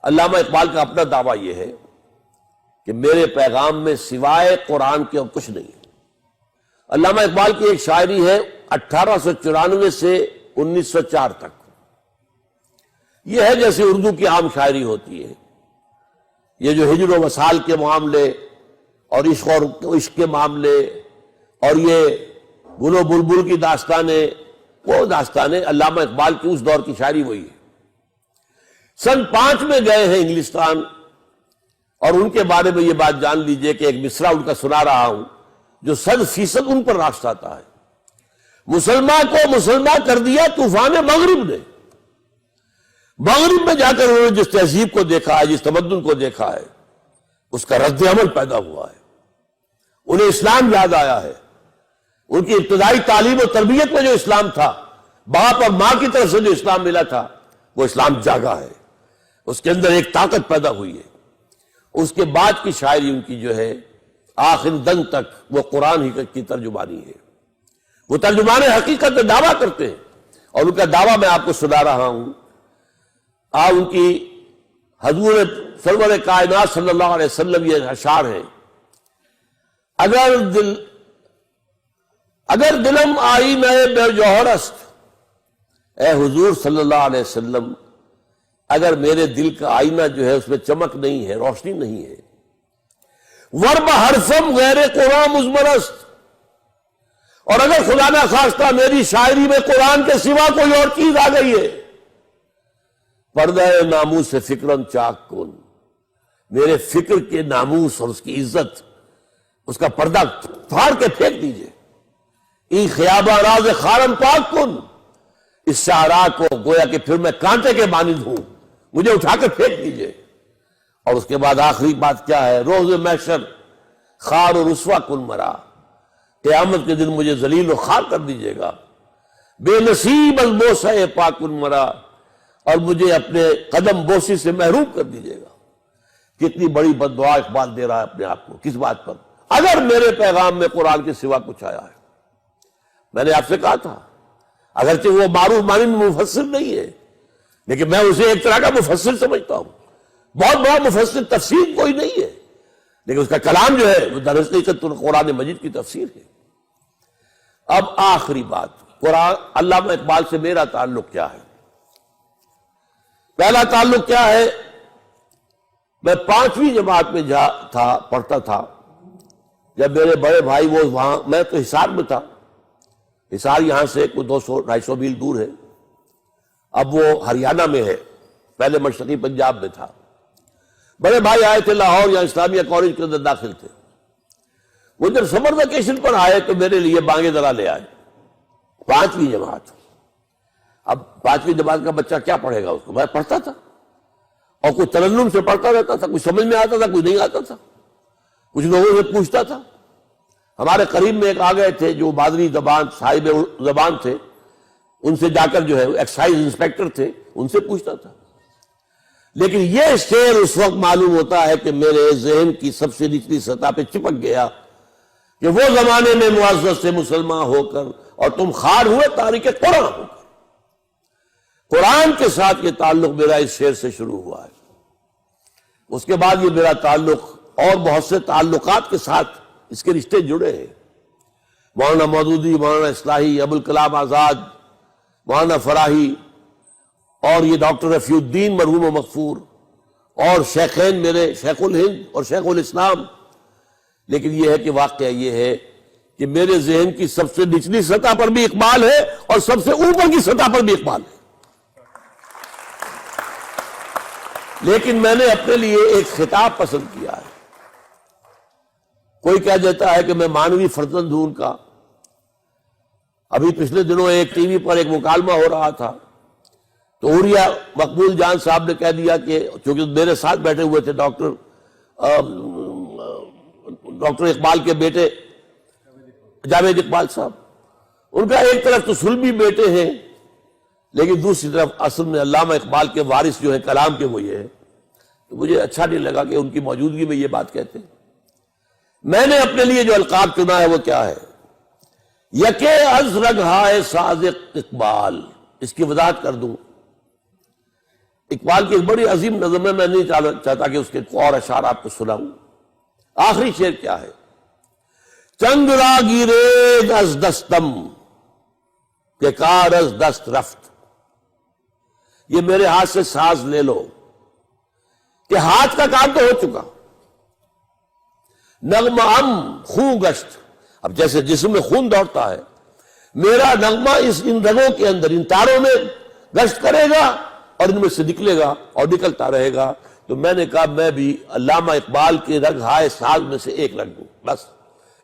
علامہ اقبال کا اپنا دعویٰ یہ ہے کہ میرے پیغام میں سوائے قرآن کے اور کچھ نہیں ہے۔ علامہ اقبال کی ایک شاعری ہے 1894 سے 1904 تک، یہ ہے جیسے اردو کی عام شاعری ہوتی ہے، یہ جو ہجر و وصال کے معاملے اور عشق کے معاملے اور یہ گل و بلبل کی داستانیں، وہ داستانیں علامہ اقبال کی اس دور کی شاعری وہی ہے۔ سن 5 میں گئے ہیں انگلستان، اور ان کے بارے میں یہ بات جان لیجئے کہ ایک مصرع ان کا سنا رہا ہوں جو 100% ان پر راست آتا ہے۔ مسلمان کو مسلمان کر دیا طوفان مغرب نے، مغرب میں جا کر انہوں نے جس تہذیب کو دیکھا ہے، جس تمدن کو دیکھا ہے، اس کا رد عمل پیدا ہوا ہے، انہیں اسلام یاد آیا ہے۔ ان کی ابتدائی تعلیم و تربیت میں جو اسلام تھا، باپ اور ماں کی طرف سے جو اسلام ملا تھا، وہ اسلام جاگا ہے، اس کے اندر ایک طاقت پیدا ہوئی ہے۔ اس کے بعد کی شاعری ان کی جو ہے آخر دم تک وہ قرآن ہی کی ترجمانی ہے، وہ ترجمان حقیقت میں دعویٰ کرتے ہیں، اور ان کا دعویٰ میں آپ کو سنا رہا ہوں۔ ان کی حضور سرور کائنات صلی اللہ علیہ وسلم یہ اشعار ہیں: اگر دلم آئینہ بے جوہر است، اے حضور صلی اللہ علیہ وسلم، اگر میرے دل کا آئینہ جو ہے اس میں چمک نہیں ہے، روشنی نہیں ہے، ورب حرفم غیر قرآن مزمرست، اور اگر خدا نہ خواستہ میری شاعری میں قرآن کے سوا کوئی اور چیز آ گئی ہے، پردہ ناموس سے فکرن چاک کن، میرے فکر کے ناموس اور اس کی عزت، اس کا پردہ پھاڑ کے پھینک دیجئے۔ ای خیابہ راز خارم پاک کن، اس شاعرا کو گویا کہ پھر میں کانٹے کے مانند ہوں، مجھے اٹھا کر پھینک دیجئے۔ اور اس کے بعد آخری بات کیا ہے؟ روز محشر خار و رسوا کن مرا، قیامت کے دن مجھے ذلیل و خوار کر دیجئے گا۔ بے نصیب البوسہ پاک کن مرا، اور مجھے اپنے قدم بوسی سے محروم کر دیجئے گا۔ کتنی بڑی بد دعا اقبال دے رہا ہے اپنے آپ کو، کس بات پر؟ اگر میرے پیغام میں قرآن کے سوا کچھ آیا ہے۔ میں نے آپ سے کہا تھا اگرچہ وہ معروف معنی میں مفسر نہیں ہے، لیکن میں اسے ایک طرح کا مفسر سمجھتا ہوں، بہت بڑا مفسر، تفسیر کوئی نہیں ہے، لیکن اس کا کلام جو ہے وہ در حقیقت قرآن مجید کی تفسیر ہے۔ اب آخری بات، قرآن علامہ اقبال سے میرا تعلق کیا ہے؟ پہلا تعلق کیا ہے؟ میں 5ویں جماعت میں پڑھتا تھا جب میرے بڑے بھائی وہ وہاں، میں تو حصار میں تھا، حصار یہاں سے کوئی 200-250 میل دور ہے، اب وہ ہریانہ میں ہے، پہلے مشرقی پنجاب میں تھا۔ بڑے بھائی آئے تھے لاہور، یہاں اسلامیہ کالج کے اندر داخل تھے، وہ جب سمر ویکیشن پر آئے تو میرے لیے بانگے درا لے آئے، 5ویں جماعت۔ اب 5ویں جماعت کا بچہ کیا پڑھے گا؟ اس کو میں پڑھتا تھا، اور کوئی ترنم سے پڑھتا رہتا تھا، کچھ سمجھ میں آتا تھا، کچھ نہیں آتا تھا، کچھ لوگوں سے پوچھتا تھا۔ ہمارے قریب میں ایک آ گئے تھے جو مادری زبان صاحب زبان تھے، ان سے جا کر جو ہے ایکسائز انسپیکٹر تھے، ان سے پوچھتا تھا۔ لیکن یہ شعر اس وقت معلوم ہوتا ہے کہ میرے ذہن کی سب سے نچلی سطح پہ چپک گیا کہ وہ زمانے میں معزز سے مسلمان ہو کر اور تم خار ہوئے تاریخ قرآن ہو کر۔ قرآن کے ساتھ یہ تعلق میرا اس شعر سے شروع ہوا ہے۔ اس کے بعد یہ میرا تعلق اور بہت سے تعلقات کے ساتھ اس کے رشتے جڑے ہیں۔ مولانا مودودی، مولانا اصلاحی، ابوالکلام آزاد، مولانا فراہی، اور یہ ڈاکٹر رفیع الدین مرحوم و مغفور، اور شیخین میرے شیخ الہند اور شیخ الاسلام۔ لیکن یہ ہے کہ واقعہ یہ ہے کہ میرے ذہن کی سب سے نچلی سطح پر بھی اقبال ہے اور سب سے اوپر کی سطح پر بھی اقبال ہے۔ لیکن میں نے اپنے لیے ایک خطاب پسند کیا ہے۔ کوئی کہہ دیتا ہے کہ میں مانوی فرزند ہوں ان کا۔ ابھی پچھلے دنوں ایک ٹی وی پر ایک مکالمہ ہو رہا تھا، تو عوریہ مقبول جان صاحب نے کہہ دیا کہ چونکہ میرے ساتھ بیٹھے ہوئے تھے ڈاکٹر اقبال کے بیٹے جاوید اقبال صاحب، ان کا ایک طرف تو سلمی بیٹے ہیں، لیکن دوسری طرف اصل میں علامہ اقبال کے وارث جو ہے کلام کے وہ یہ ہے۔ تو مجھے اچھا نہیں لگا کہ ان کی موجودگی میں یہ بات کہتے ہیں۔ میں نے اپنے لیے جو القاب چنا ہے وہ کیا ہے؟ یکے از رگ ہائے ساز اقبال، اس کی وضاحت کر دوں۔ اقبال کی ایک بڑی عظیم نظم ہے، میں نہیں چاہتا کہ اس کے اور اشعار آپ کو سناؤں. آخری شعر کیا ہے؟ چنگ را گیرید از دستم کہ کار از دست رفت. یہ میرے ہاتھ سے ساز لے لو کہ ہاتھ کا کام تو ہو چکا. نغمہ ام خون گشت، اب جیسے جسم میں خون دوڑتا ہے، میرا نغمہ ان رگوں کے اندر، ان تاروں میں گشت کرے گا اور ان میں سے نکلے گا اور نکلتا رہے گا. تو میں نے کہا میں بھی علامہ اقبال کے رگ ہائے ساز میں سے ایک رگ دوں، بس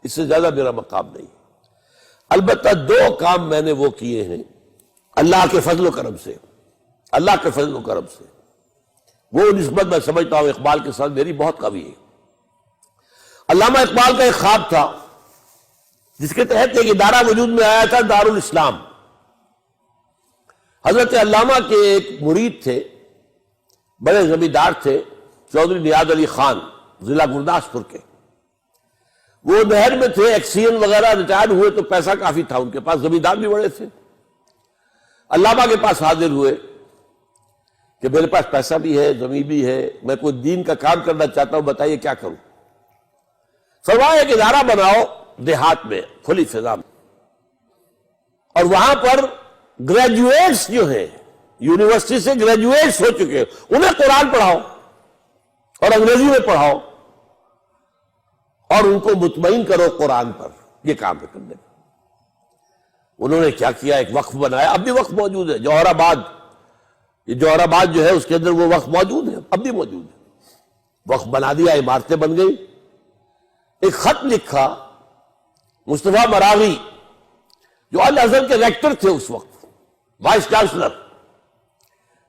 اس سے زیادہ میرا مقام نہیں. البتہ دو کام میں نے وہ کیے ہیں اللہ کے فضل و کرم سے، اللہ کے فضل و کرم سے. وہ نسبت میں سمجھتا ہوں اقبال کے ساتھ میری بہت قوی ہے. علامہ اقبال کا ایک خواب تھا جس کے تحت ایک ادارہ وجود میں آیا تھا، دارالاسلام. حضرت علامہ کے ایک مرید تھے، بڑے زمیندار تھے، چودھری نیاز علی خان، ضلع گرداسپور کے. وہ نہر میں تھے، ایکسین وغیرہ، ریٹائر ہوئے تو پیسہ کافی تھا ان کے پاس، زمیندار بھی بڑے تھے. علامہ کے پاس حاضر ہوئے کہ میرے پاس پیسہ بھی ہے، زمین بھی ہے، میں کوئی دین کا کام کرنا چاہتا ہوں، بتائیے کیا کروں. فرمایا ایک ادارہ بناؤ دیہات میں، کھلی فضا میں، اور وہاں پر گریجویٹس جو ہیں، یونیورسٹی سے گریجویٹس ہو چکے، انہیں قرآن پڑھاؤ اور انگریزی میں پڑھاؤ اور ان کو مطمئن کرو قرآن پر. یہ کام ہے کرنے کا. انہوں نے کیا کیا، ایک وقف بنایا، اب بھی وقف موجود ہے. جوہر آباد، یہ جوہر آباد جو ہے اس کے اندر وہ وقف موجود ہے، اب بھی موجود ہے. وقف بنا دیا، عمارتیں بن گئی. ایک خط لکھا مصطفیٰ مراغی جو الازہر کے ریکٹر تھے اس وقت، وائس چانسلر،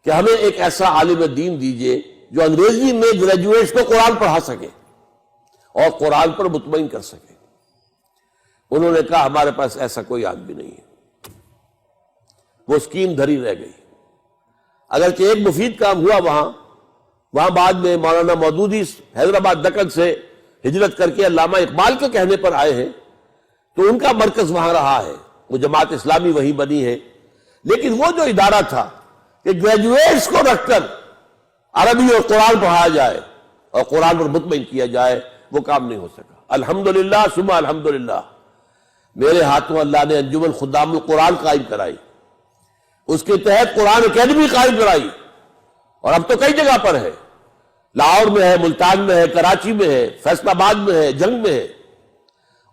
کہ ہمیں ایک ایسا عالم دین دیجئے جو انگریزی میں گریجویٹس کو قرآن پڑھا سکے اور قرآن پر مطمئن کر سکے. انہوں نے کہا ہمارے پاس ایسا کوئی آدمی نہیں ہے. وہ اسکیم دھری رہ گئی. اگرچہ ایک مفید کام ہوا وہاں بعد میں مولانا مودودی حیدرآباد دکن سے ہجرت کر کے علامہ اقبال کے کہنے پر آئے ہیں تو ان کا مرکز وہاں رہا ہے، وہ جماعت اسلامی وہیں بنی ہے. لیکن وہ جو ادارہ تھا کہ گریجویٹس کو رکھ کر عربی اور قرآن پڑھایا جائے اور قرآن پر مطمئن کیا جائے، وہ کام نہیں ہو سکا. الحمدللہ ثم الحمدللہ میرے ہاتھوں اللہ نے انجمن خدام القرآن قائم کرائی، اس کے تحت قرآن اکیڈمی قائم کرائی، اور اب تو کئی جگہ پر ہے. لاہور میں ہے، ملتان میں ہے، کراچی میں ہے، فیصل آباد میں ہے، جنگ میں ہے.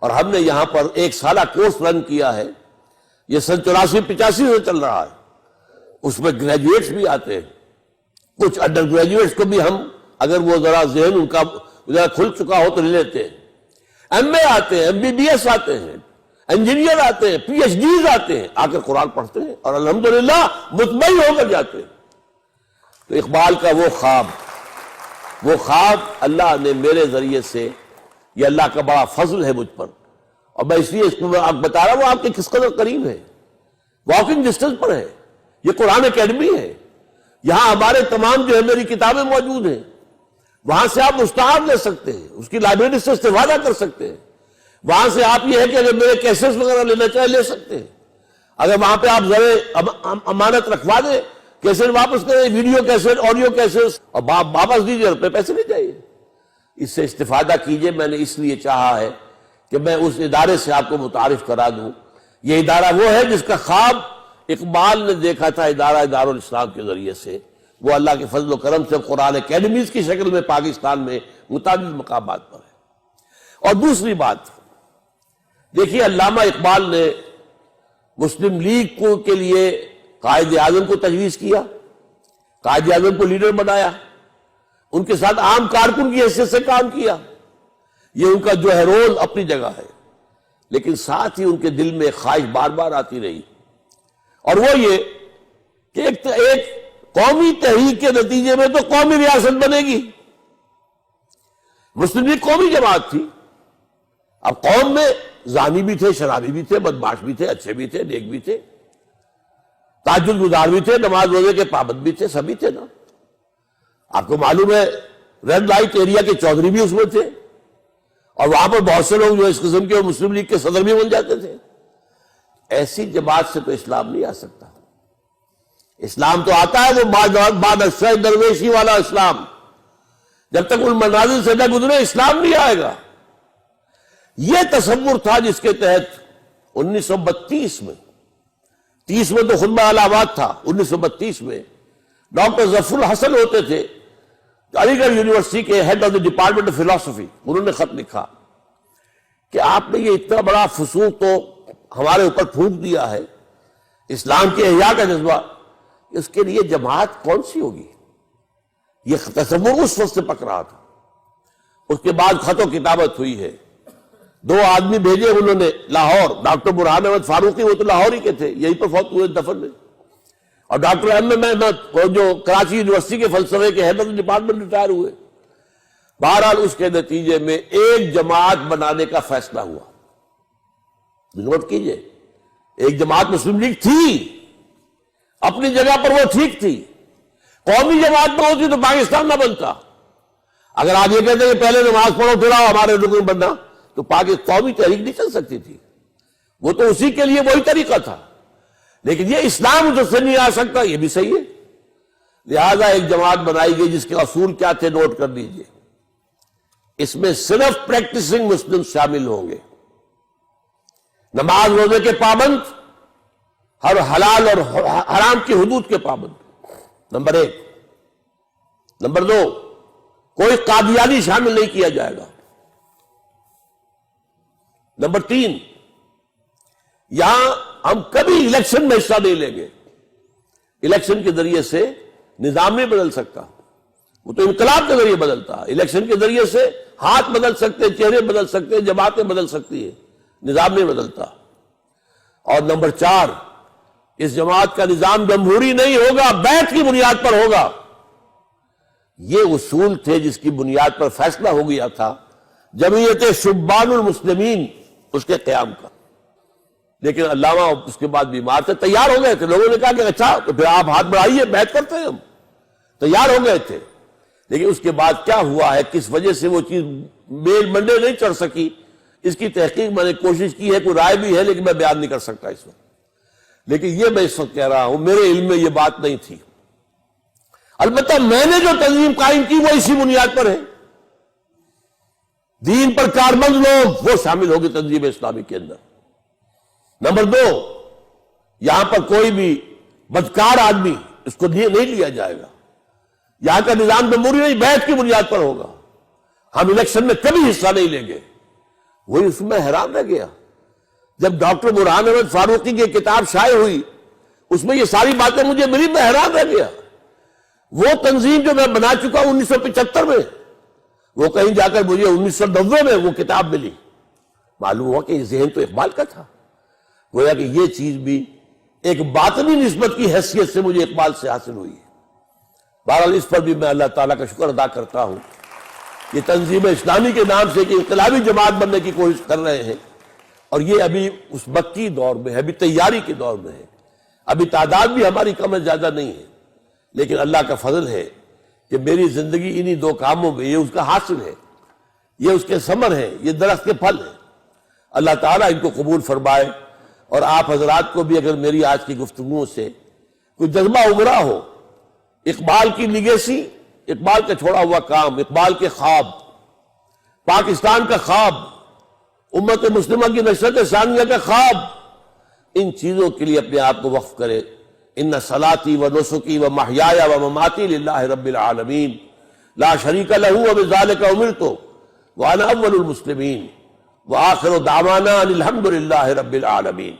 اور ہم نے یہاں پر ایک سالہ کورس رن کیا ہے، یہ سن 84-85 سے چل رہا ہے. اس میں گریجویٹس بھی آتے ہیں، کچھ انڈر گریجویٹس کو بھی ہم اگر وہ ذرا ذہن ان کا ذرا کھل چکا ہو تو لے لیتے ہیں. ایم اے آتے ہیں، MBBS آتے ہیں، انجینئر آتے ہیں، PhDs آتے ہیں، آ کر قرآن پڑھتے ہیں اور الحمدللہ مطمئن ہو کر جاتے ہیں. تو اقبال کا وہ خواب اللہ نے میرے ذریعے سے، یہ اللہ کا بڑا فضل ہے مجھ پر، اور میں اس لیے اس کو آپ بتا رہا ہوں آپ کے کس قدر قریب ہے، واکنگ ڈسٹنس پر ہے. یہ قرآن اکیڈمی ہے، یہاں ہمارے تمام جو ہے میری کتابیں موجود ہیں، وہاں سے آپ مستعار لے سکتے ہیں، اس کی لائبریری سے استفادہ کر سکتے ہیں. وہاں سے آپ یہ ہے کہ اگر میرے کیسز وغیرہ لینا چاہے لے سکتے ہیں. اگر وہاں پہ آپ ذرا امانت رکھوا دیں، کیسٹ واپس کریں، ویڈیو کیسٹ، آڈیو کیسٹ، اور واپس دیجیے، روپے پیسے نہیں چاہیے. اس سے استفادہ کیجئے. میں نے اس لیے چاہا ہے کہ میں اس ادارے سے آپ کو متعارف کرا دوں. یہ ادارہ وہ ہے جس کا خواب اقبال نے دیکھا تھا، ادارہ دارالاسلام کے ذریعے سے. وہ اللہ کے فضل و کرم سے قرآن اکیڈمیز کی شکل میں پاکستان میں متعدد مقامات پر ہے. اور دوسری بات دیکھیے، علامہ اقبال نے مسلم لیگ کے لیے قائد اعظم کو تجویز کیا، قائد اعظم کو لیڈر بنایا، ان کے ساتھ عام کارکن کی حیثیت سے کام کیا. یہ ان کا جو ہے رول اپنی جگہ ہے. لیکن ساتھ ہی ان کے دل میں ایک خواہش بار بار آتی رہی، اور وہ یہ کہ ایک قومی تحریک کے نتیجے میں تو قومی ریاست بنے گی. مسلم لیگ قومی جماعت تھی. اب قوم میں زانی بھی تھے، شرابی بھی تھے، بدماش بھی تھے، اچھے بھی تھے، نیک بھی تھے، تہجد گزار بھی تھے، نماز روزے کے پابند بھی تھے، سبھی تھے نا. آپ کو معلوم ہے ریڈ لائٹ ایریا کے چودھری بھی اس میں تھے، اور وہاں پر بہت سے لوگ جو اس قسم کے مسلم لیگ کے صدر بھی بن جاتے تھے. ایسی جماعت سے تو اسلام نہیں آ سکتا. اسلام تو آتا ہے وہ بعد اشرح درویشی والا اسلام، جب تک ان مناظر سے نہ گزرے اسلام نہیں آئے گا۔ یہ تصور تھا جس کے تحت 1932 میں، 30 میں تو خطبہ الہٰباد تھا، 1932 میں ڈاکٹر ظفر الحسن ہوتے تھے علی گڑھ یونیورسٹی کے head of the department of philosophy, انہوں نے خط لکھا کہ آپ نے یہ اتنا بڑا فسوق تو ہمارے اوپر پھونک دیا ہے، اسلام کے احیاء کا جذبہ، اس کے لیے جماعت کون سی ہوگی؟ یہ تصور اس وقت سے پک رہا تھا۔ اس کے بعد خط و کتابت ہوئی ہے، 2 آدمی بھیجے انہوں نے لاہور، ڈاکٹر برہان احمد فاروقی، وہ تو لاہور ہی کے تھے، یہیں پر فوت ہوئے دفن میں، اور ڈاکٹر احمد احمد جو کراچی یونیورسٹی کے فلسفے کے ہیڈ آف ڈپارٹمنٹ ریٹائر ہوئے۔ بہرحال اس کے نتیجے میں ایک جماعت بنانے کا فیصلہ ہوا۔ نوٹ کیجئے، ایک جماعت مسلم لیگ تھی، اپنی جگہ پر وہ ٹھیک تھی، قومی جماعت نہ ہوتی تو پاکستان نہ بنتا۔ اگر آپ یہ کہتے ہیں کہ پہلے نماز پڑھو پھر آؤ ہمارے رکن بننا، تو قومی تحریک نہیں چل سکتی تھی، وہ تو اسی کے لیے وہی طریقہ تھا، لیکن یہ اسلام جو سے نہیں آ سکتا، یہ بھی صحیح ہے۔ لہذا ایک جماعت بنائی گئی جس کے اصول کیا تھے نوٹ کر لیجئے۔ اس میں صرف پریکٹسنگ مسلم شامل ہوں گے، نماز روزے کے پابند، ہر حلال اور حرام کی حدود کے پابند، نمبر 1۔ نمبر 2، کوئی قادیانی شامل نہیں کیا جائے گا۔ نمبر 3، یہاں ہم کبھی الیکشن میں حصہ نہیں لیں گے، الیکشن کے ذریعے سے نظام نہیں بدل سکتا، وہ تو انقلاب کے ذریعے بدلتا ہے، الیکشن کے ذریعے سے ہاتھ بدل سکتے، چہرے بدل سکتے، جماعتیں بدل سکتی ہیں، نظام نہیں بدلتا۔ اور نمبر 4، اس جماعت کا نظام جمہوری نہیں ہوگا، بیعت کی بنیاد پر ہوگا۔ یہ اصول تھے جس کی بنیاد پر فیصلہ ہو گیا تھا جمعیت شبان المسلمین اس کے قیام کا۔ لیکن علامہ اس کے بعد بیمار تھے، تیار ہو گئے تھے، لوگوں نے کہا کہ اچھا تو پھر آپ ہاتھ بڑھائیے، بیعت کرتے ہیں، ہم تیار ہو گئے تھے۔ لیکن اس کے بعد کیا ہوا ہے، کس وجہ سے وہ چیز میل منڈے نہیں چڑھ سکی، اس کی تحقیق میں نے کوشش کی ہے، کوئی رائے بھی ہے لیکن میں بیان نہیں کر سکتا اس وقت۔ لیکن یہ میں اس وقت کہہ رہا ہوں، میرے علم میں یہ بات نہیں تھی۔ البتہ میں نے جو تنظیم قائم کی وہ اسی بنیاد پر ہے، دین پر کاربند لوگ وہ شامل ہوگی تنظیم اسلامی کے اندر۔ نمبر 2، یہاں پر کوئی بھی بدکار آدمی اس کو نہیں لیا جائے گا، یہاں کا نظام جمہوری نہیں، بیعت کی بنیاد پر ہوگا، ہم الیکشن میں کبھی حصہ نہیں لیں گے۔ وہی اس میں حیران رہ گیا جب ڈاکٹر برہان احمد فاروقی کی کتاب شائع ہوئی، اس میں یہ ساری باتیں مجھے ملی، میں حیران رہ گیا۔ وہ تنظیم جو میں بنا چکا ہوں 1975 میں، وہ کہیں جا کر مجھے 1990 میں وہ کتاب ملی، معلوم ہوا کہ یہ ذہن تو اقبال کا تھا، گویا کہ یہ چیز بھی ایک باطنی نسبت کی حیثیت سے مجھے اقبال سے حاصل ہوئی ہے۔ بہرحال اس پر بھی میں اللہ تعالیٰ کا شکر ادا کرتا ہوں کہ تنظیم اسلامی کے نام سے ایک انقلابی جماعت بننے کی کوشش کر رہے ہیں، اور یہ ابھی اس مکی دور میں ہے، ابھی تیاری کے دور میں ہے، ابھی تعداد بھی ہماری کم ہے، زیادہ نہیں ہے، لیکن اللہ کا فضل ہے کہ میری زندگی انہی 2 کاموں میں، یہ اس کا حاصل ہے، یہ اس کے ثمر ہیں، یہ درخت کے پھل ہیں۔ اللہ تعالیٰ ان کو قبول فرمائے، اور آپ حضرات کو بھی اگر میری آج کی گفتگوؤں سے کوئی جذبہ ابھرا ہو، اقبال کی لیگیسی، اقبال کا چھوڑا ہوا کام، اقبال کے خواب، پاکستان کا خواب، امت مسلمہ کی نشرت ثانیہ کا خواب، ان چیزوں کے لیے اپنے آپ کو وقف کرے۔ ان صلاتی و نسکی و محیایا و مماتی للہ رب العالمین لا شریک لہ وبذالک امرت وانا اول المسلمین وآخر دعوانا ان الحمد للہ رب العالمین۔